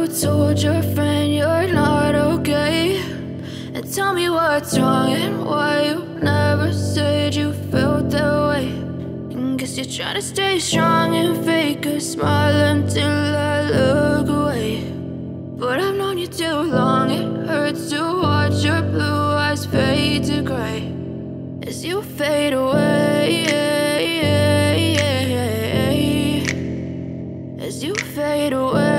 told your friend you're not okay? And tell me what's wrong and why you never said you felt that way. And guess you're trying to stay strong and fake a smile until I look away. But I've known you too long, it hurts to watch your blue eyes fade to gray as you fade away, as you fade away.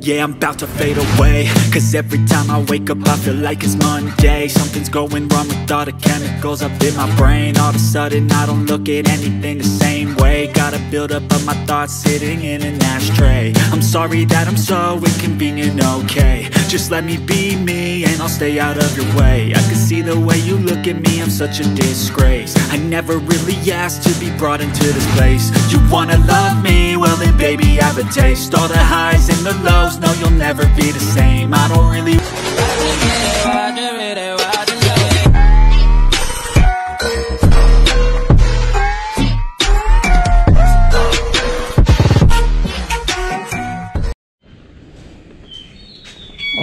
Yeah, I'm about to fade away, cause every time I wake up I feel like it's Monday. Something's going wrong with all the chemicals up in my brain. All of a sudden I don't look at anything the same way. Gotta build up of my thoughts sitting in an ashtray. I'm sorry that I'm so inconvenient, okay? Just let me be me and I'll stay out of your way. I can see the way you look at me, I'm such a disgrace. I never really asked to be brought into this place. You wanna love me? Well then baby have a taste. All the highs and the lows, no you'll never be the same. I don't really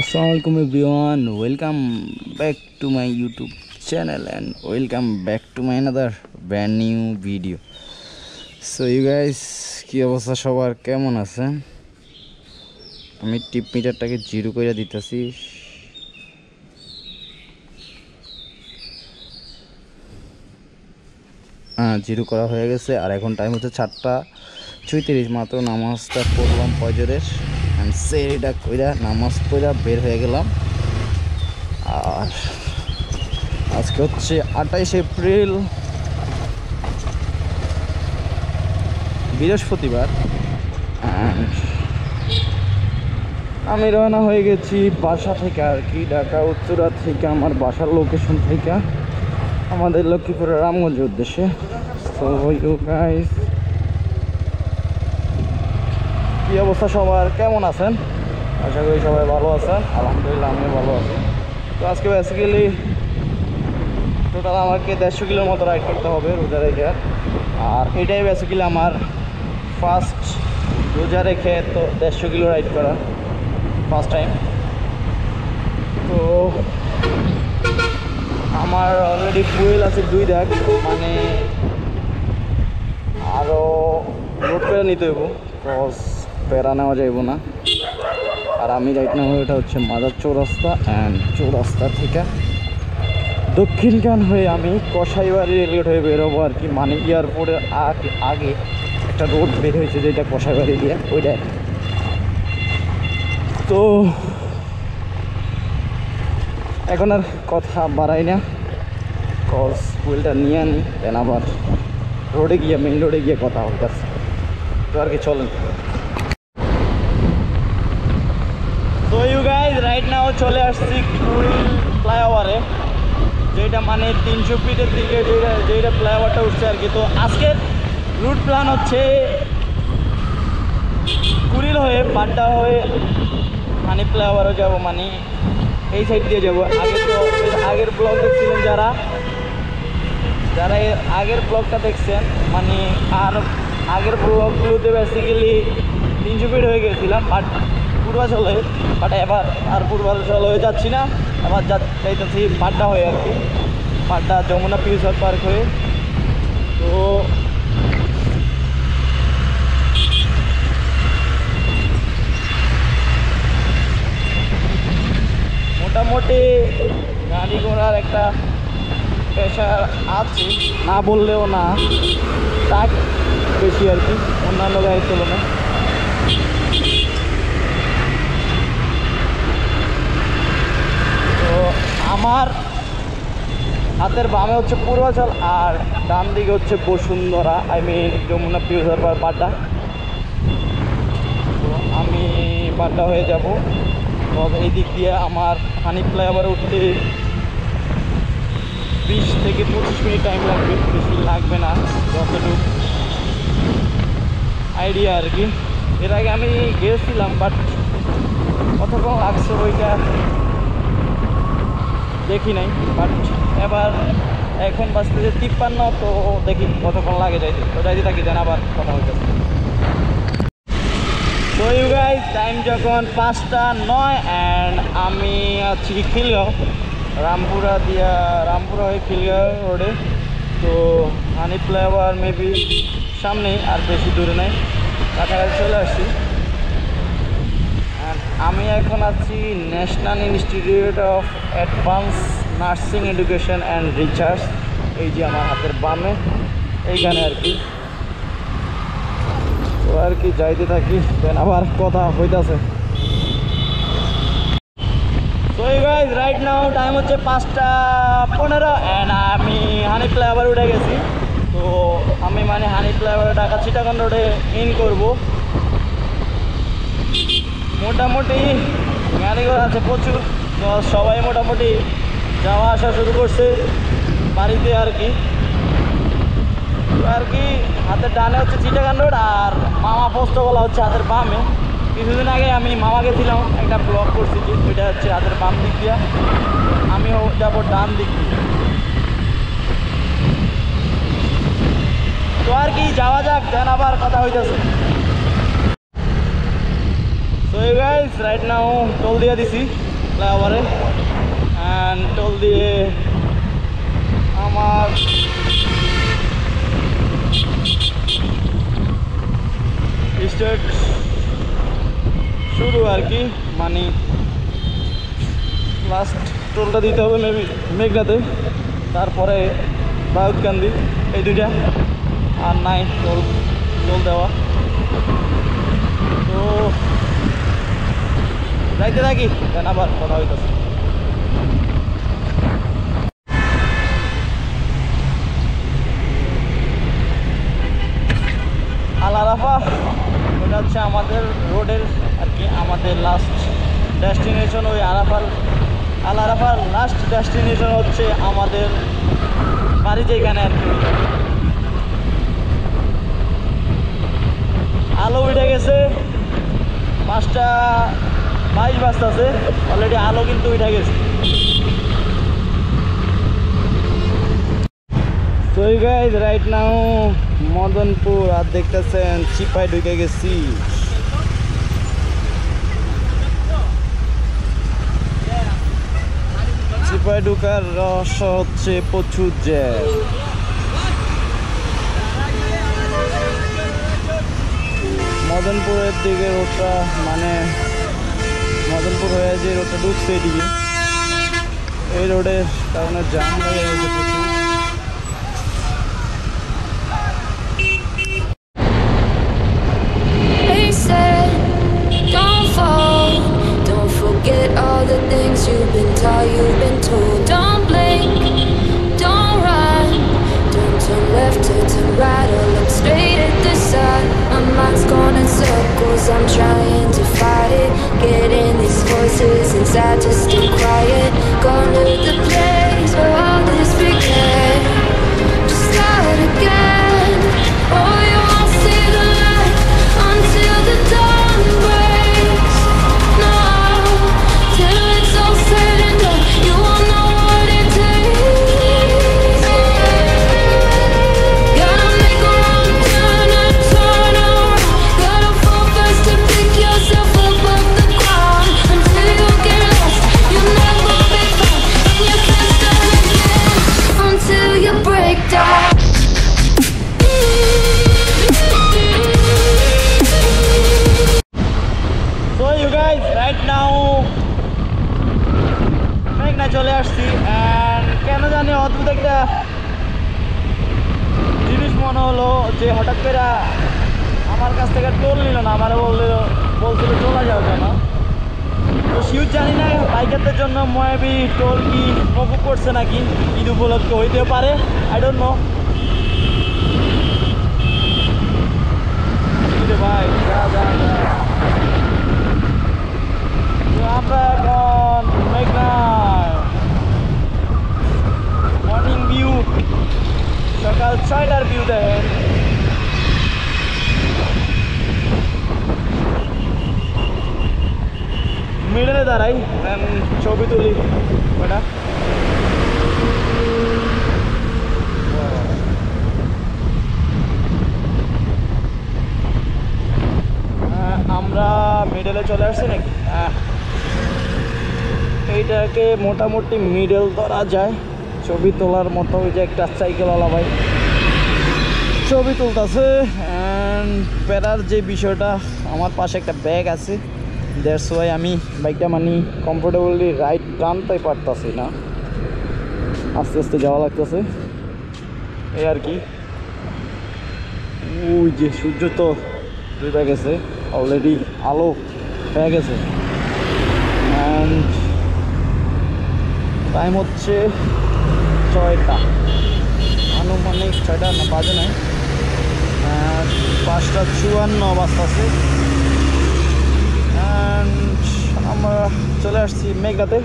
Assalamualaikum everyone, welcome back to my YouTube channel and welcome back to my another brand new video. So you guys, কি অবস্থা সবার, কেমন আছেন? আমি টিপ মিটারটাকে zero করে দিতেছি। Zero করা হয়ে গেছে আর এখন টাইম হচ্ছে 7:36, মাত্র নামাজটা পড়লাম ফজরের এন্ড সেরিটা কইরা নামাজ পড়া বের হয়ে গেলাম। আর আজকে হচ্ছে 28 এপ্রিল, বৃহস্পতিবার। আমি রওনা হয়ে গেছি বাসা থেকে, আর কি ঢাকা উত্তরা থেকে, আমার বাসার লোকেশন থেকে আমাদের লক্ষ্মীপুরের রামগঞ্জের উদ্দেশ্যে। সো ইউ গাইস, কি অবস্থা সবার, কেমন আছেন? আশা করি সবাই ভালো আছেন। আলহামদুলিল্লাহ আমিও ভালো আছি। তো আজকে বেসিক্যালি টোটাল আমাকে 150 কিলোর মতো রাইড করতে হবে রোজা রেখে। আর এটাই বেসিক্যালি আমার ফার্স্ট রোজা রেখে তো 150 কিলো রাইড করা ফার্স্ট টাইম। তো আমার অলরেডি ফুয়েল আছে 2 দাগ, মানে আরও লোড করে নিতে হইব, ক্রস প্যারা নেওয়া যাইব না। আর আমি রাইট নেওয়া এটা হচ্ছে মাদার চৌরাস্তা, অ্যান্ড চৌরাস্তা থেকে দক্ষিণখান হয়ে আমি কসাইবাড়ি রেলগেট হয়ে বেরোবো আর কি। মানে এয়ারপোর্টের আগে একটা রোড বের হয়েছে যেটা কসাইবাড়ি দিয়ে, ওইটা। তো এখন আর কথা বাড়াই না, কজ ফুয়েলটা নিয়ে আনি, দেন আবার রোডে গিয়ে মেইন রোডে গিয়ে কথা হইতেছে। তো আর কি চলেন। তো ইউ গাইজ, রাইট নাও চলে আসছি কুড়িল ফ্লাইওভারে, যেটা মানে 300 ফিটের দিকে যেটা ফ্লাইওভারটা উঠছে আর কি। তো আজকের রুট প্ল্যান হচ্ছে কুড়িল হয়ে বাড্ডা হয়ে মানে ফ্লাইওভারে যাবো, মানে এই সাইড দিয়ে যাবো। আগের ব্লগ দেখছিলেন যারা এর আগের ব্লগটা দেখছেন, মানে আর আগের ব্লগগুলোতে বেসিক্যালি 300 ফিট হয়ে গেছিলাম বাট পূর্বাচল হয়ে, বাট এবার আর পূর্বাচল হয়ে যাচ্ছি না, আবার যাইতেছি বাড্ডা হয়ে আর কি, বাড্ডা যমুনা ফিউচার পার্ক হয়ে। তো মোটামুটি গাড়ি ঘোড়ার একটা প্রেশার আছে, না বললেও না, ট্রাক বেশি আর কি অন্যান্য গাড়ির তুলনায়। তো আমার হাতের বামে হচ্ছে পূর্বাচল আর ডান দিকে হচ্ছে Bashundhara, I mean Jamuna Future Park Badda. তো আমি বাড্ডা হয়ে যাব। তবে এই দিক দিয়ে আমার হানি ফ্লাইওভারে উঠতে 20 থেকে 25 মিনিট টাইম লাগবে, বেশি লাগবে না, যতটুকু আইডিয়া আর কি। এর আগে আমি গিয়েছিলাম, বাট কতক্ষণ লাগছে ওইটা দেখি নাই। বাট এবার এখন বাজতেছে 53, তো দেখি কতক্ষণ লাগে যাইতে। তো যাইতে থাকি, দেন আবার কথা হইতেছে। So you guys, টাইম যখন 5:09 and আমি আছি খিলগাঁও, রামপুরা হয়ে খিলগাঁও রোডে। তো হানি ফ্লাইওভার মেবি সামনেই, আর বেশি দূরে নেই, কাছাকাছি চলে আসছি। আমি এখন আছি national institute of advance nursing education and research, এই যে আমার হাতের বামে এইখানে আর কি। তো আর কি যাইতে থাকি, দেন আবার কথা হইতাছে। So you guys, right now time হচ্ছে 5:15 and আমি হানি ফ্লাইওভার উঠে গেছি। তো আমি মানে হানি ফ্লাইওভারে ঢাকা চিটাগং রোডে ইন করব। মোটামুটি গাড়িঘর আছে প্রচুর, তো সবাই মোটামুটি যাওয়া আসা শুরু করছে বাড়িতে আর কি। হাতের ডানে হচ্ছে চিটাগং রোড, আর মামা পোস্তগোলা হচ্ছে হাতের বামে। কিছুদিন আগে আমি মামা গেছিলাম, একটা ব্লগ করছি, যে ওইটা হচ্ছে হাতের বাম দিক দিয়া, আমিও যাবো ডান দিক দিয়ে। তো আর কি যাওয়া যাক, দেন আবার কথা হইতেছে। So you guys, right now toll দিয়ে দিছি ফ্লাইওভারে, অ্যান্ড টোল দিয়ে আমার স্টার্ট শুরু আর কি। মানে লাস্ট টোলটা দিতে হবে মেবি মেঘনাতে, তারপরে বাউদকান্দি, এই দুইটা, আর নাই টোল দেওয়া। তো যাইতে থাকি, দেন আবার কথা হইতেছে। আল আরাফা, ওটা হচ্ছে আমাদের রোডের আর কি, আমাদের লাস্ট ডেস্টিনেশন। ওই আল আরাফার লাস্ট ডেস্টিনেশন হচ্ছে আমাদের বাড়ি যেখানে আর কি। আলো উঠে গেছে, 5:22 বাজতেছে, অলরেডি আলো কিন্তু উঠে গেছে। So you guys, right now Madanpur, আর দেখতেছেন চিপায় ঢুকে গেছি। চিপায় ঢুকার রহস্য হচ্ছে প্রচুর জ্যাম। মদনপুরের দিকে রোডটা, মানে মদনপুর হয়ে যে রোডটা ঢুকছে এদিকে, এই রোডের কারণে জ্যাম হয়ে গেছে প্রচুর। Forget all the things you've been taught, you've been told. Don't blink, don't run, don't turn left or turn right or look straight at the sun. My mind's going in circles, I'm trying to fight it, getting these voices inside to stay quiet. Gone to the place where all this began, to start again. Oh, you won't see the light until the dawn breaks. No, till it's all said and done, you won't know what it takes. Gotta make a wrong turn and turn around. Gotta fall fast to pick yourself up off the ground. Until you get lost, you'll never be found, and you can't start again until you break down. So you guys, right now মেঘনা চলে আসছি, and কেন জানি অদ্ভুত একটা জিনিস মনে হলো, যে হঠাৎ করে আমার কাছ থেকে টোল নিল না, আমার বলছিল চলে যাওয়ার জন্য। তো শিউর জানি না বাইকারদের জন্য মেবি টোল কি মকুব করছে নাকি, ঈদ উপলক্ষে হইতেও পারে, আই ডোন্ট নো। ভাই আমরা এখন মেঘনা মর্নিং ভিউ, সকাল 6টার ভিউ দেখেন। মিডলে দাঁড়াই, ছবি তুলি ওটা। মিডলে চলে আসছে নাকি? এইটাকে মোটামুটি মিডল ধরা যায়, ছবি তোলার মতো। ওই যে একটা সাইকেলওয়ালা ভাই ছবি তুলতেছে। অ্যান্ড প্যারার যে বিষয়টা, আমার পাশে একটা ব্যাগ আছে, দ্যাটস ওয়াই আমি বাইকটা কমফোর্টেবলি রাইড টানতে পারতাছি না, আস্তে আস্তে যাওয়া লাগতেছে এই আর কি। ওই যে সূর্য তো ডুবে গেছে অলরেডি, আলো হয়ে গেছে। অ্যান্ড টাইম হচ্ছে 6টা, আনুমানিক 6টা না বাজে নাই, 5:54 বাজতেছে। অ্যান্ড আমরা চলে আসছি মেঘলাতে।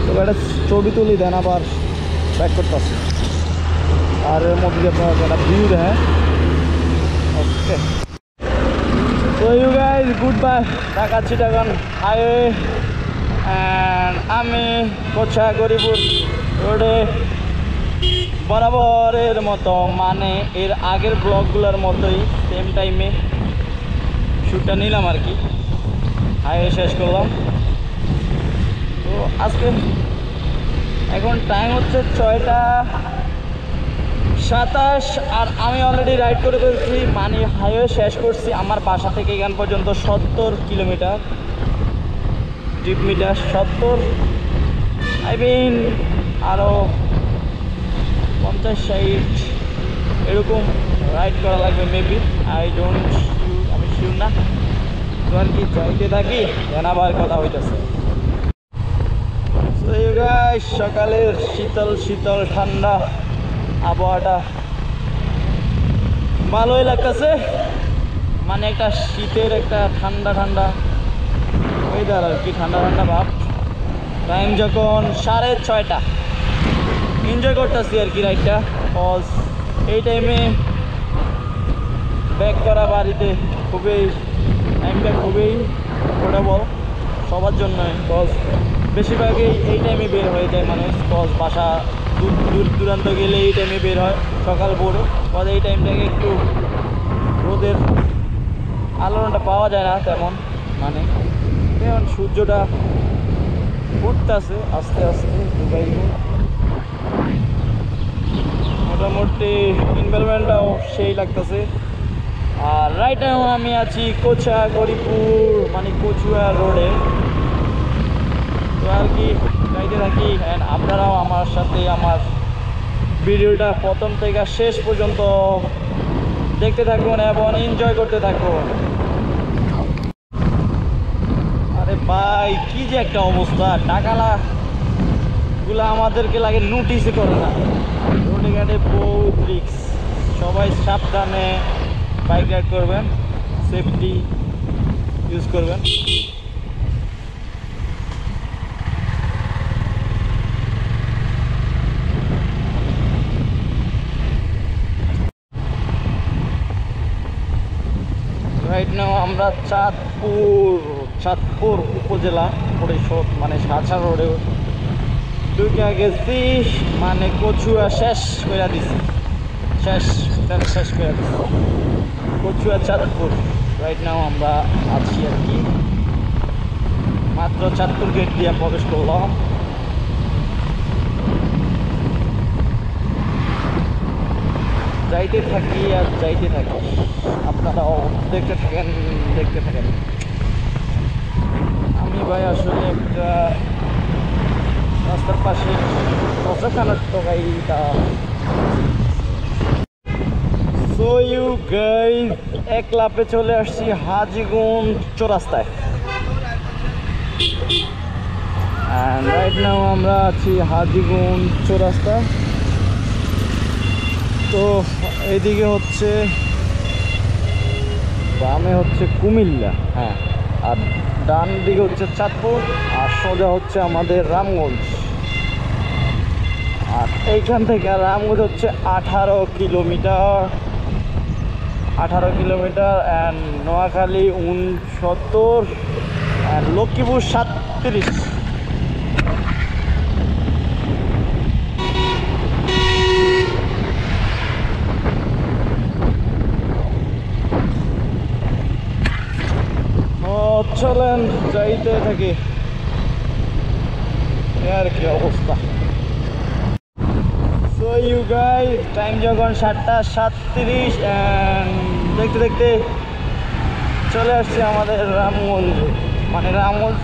তো একটা ছবি তুলি দেন, আবার ব্যাক করতেছি, আর এর মধ্যে আপনার একটা ভিউ দেখেন। ওকে, তো you guys goodbye Dhaka Chittagong highway. And আমি কোচা গরিপুর রোডে বরাবরের মতো, মানে এর আগের ব্লগগুলোর মতোই সেম টাইমে শ্যুটটা নিলাম আর কি, হাইওয়ে শেষ করলাম। তো আজকে এখন টাইম হচ্ছে 6:27, আর আমি অলরেডি রাইড করে ফেলছি, মানে হাইওয়ে শেষ করছি। আমার বাসা থেকে এখান পর্যন্ত 70 kilometre, trip meter 70, I mean আরও 50-60 এরকম রাইড করা লাগবে মেবি, আমি শিওর না। তো আর কি যাইতে থাকি, জানাবার কথা হইতেছে। সকালের শীতল শীতল ঠান্ডা আবহাওয়াটা ভালোই লাগতেছে, মানে একটা শীতের একটা ঠান্ডা ঠান্ডা ওয়েদার আর কি, ঠান্ডা ঠান্ডা ভাব। টাইম যখন 6:30, এনজয় করতেছি আর কি রাইডটা। কজ এই টাইমে ব্যাক করা বাড়িতে টাইমটা খুবই কমফোর্টেবল সবার জন্যই। কজ বেশিরভাগই এই টাইমে বের হয়ে যায় মানুষ, কজ বাসা দূর দূরান্ত গেলে এই টাইমে বের হয় সকাল ভোরে। কজ এই টাইমটাকে একটু রোদের আলোটা পাওয়া যায় না তেমন, মানে এখন সূর্যটা উঠতেছে আস্তে আস্তে দুবাই। মোটামুটি এনভায়রনমেন্টটাও সেই লাগতেছে। আর রাইট নাও আমি আছি কোচা গরিপুর, মানে কচুয়া রোডে। তো আর কি গাইতে থাকি, অ্যান্ড আপনারাও আমার সাথে আমার ভিডিওটা প্রথম থেকে শেষ পর্যন্ত দেখতে থাকুন এবং এনজয় করতে থাকুন। আরে ভাই কি যে একটা অবস্থা, টাকালাগুলো আমাদেরকে লাগে নোটিসই করে না। রোডে ঘাটে বহুত রিস্ক, সবাই সাবধানে বাইক রাইড করবেন, সেফটি ইউজ করবেন। রাইট নাও আমরা চাঁদপুর উপজেলা পরিষদ, মানে সাঁচা রোডে ঢুকে গেছি, মানে কচুয়া শেষ করে দিছি, শেষ করে দিছি কচুয়া চাঁদপুর। রাইট নাও আমরা আছি আর কি, মাত্র চাঁদপুর গেট দিয়ে প্রবেশ করলাম। যাইতে থাকি আর যাইতে থাকি, আপনারাও দেখতে থাকেন। আমি ভাই আসলে একটা রাস্তার পাশে দশখানার টকাইটা। সো ইউ গাইস, এক লাপে চলে আসছি হাজীগঞ্জ চৌরাস্তায়। অ্যান্ড রাইট নাও আমরা আছি হাজীগঞ্জ চৌরাস্তায়। তো এইদিকে হচ্ছে বামে হচ্ছে কুমিল্লা, হ্যাঁ, আর ডান দিকে হচ্ছে চাঁদপুর, আর সোজা হচ্ছে আমাদের রামগঞ্জ। আর এইখান থেকে রামগঞ্জ হচ্ছে 18 kilometre, and Noakhali 69, and Lakshmipur 37। চলেন যাইতে থাকি, আর কি অবস্থা। সো ইউ গাইস, টাইম যখন 7:37 দেখতে দেখতে চলে আসছে আমাদের রামগঞ্জে, মানে রামগঞ্জ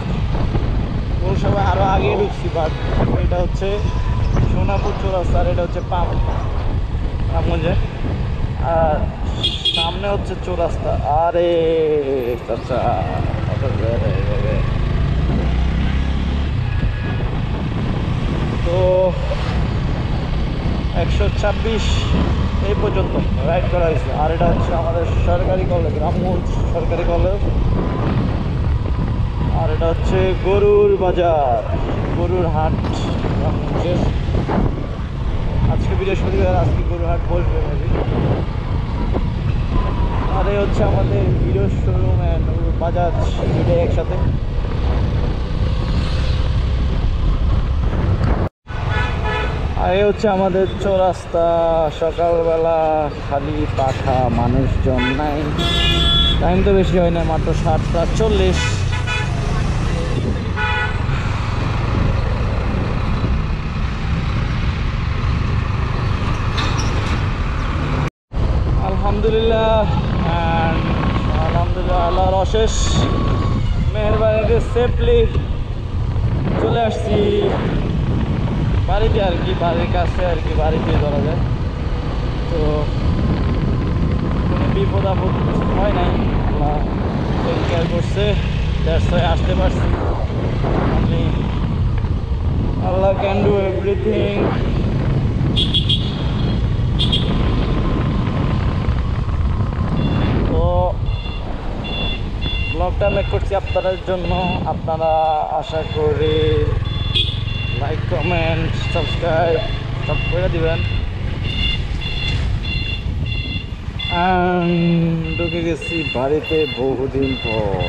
পৌরসভা আরও আগে ঢুকছি, বাট এটা হচ্ছে সোনাপুর চৌরাস্তা আর এটা হচ্ছে পাম্প রামগঞ্জে, আর সামনে হচ্ছে চৌরাস্তা। আরে আচ্ছা তো 126 এই পর্যন্ত রাইড করা হয়েছে। আর এটা হচ্ছে আমাদের সরকারি কলেজ, রামগঞ্জ সরকারি কলেজ। আর এটা হচ্ছে গরুর বাজার, গরুর হাট রামগঞ্জের। আজকে বৃহস্পতিবার, আজকে গরুর হাট বসবে মেবি। আর এই হচ্ছে আমাদের হিরো শোরুম অ্যান্ড বাজাজ, দুটোই একসাথে। আর এই হচ্ছে আমাদের চৌরাস্তা। সকালবেলা খালি পাখা, মানুষজন নাই। টাইম তো বেশি হয় না, মাত্র 7:40। আলহামদুলিল্লাহ, আলহামদুলিল্লাহ আল্লাহর অশেষ মেহরবানিতে সেফলি চলে আসছি বাড়িতে আর কি, বাড়ির কাছে আর কি, বাড়িতে ধরা যায়। তো কোনো বিপদ আপদ হয় নাই, আল্লাহ টেক কেয়ার করছে, আসতে পারছি। আমি আল্লাহ ক্যান ডু এভরিথিং। তো ব্লগটা মেক করছি আপনাদের জন্য, আপনারা আশা করি লাইক, কমেন্ট, সাবস্ক্রাইব সব করে দিবেন। ঢুকে গেছি বাড়িতে বহুদিন পর।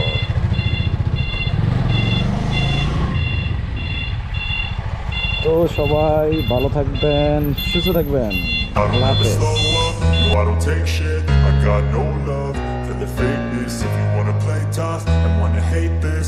তো সবাই ভালো থাকবেন, সুস্থ থাকবেন, আল্লাহ হাফেজ। I don't take shit, I got no love for the fakeness. If you wanna play tough and wanna hate this,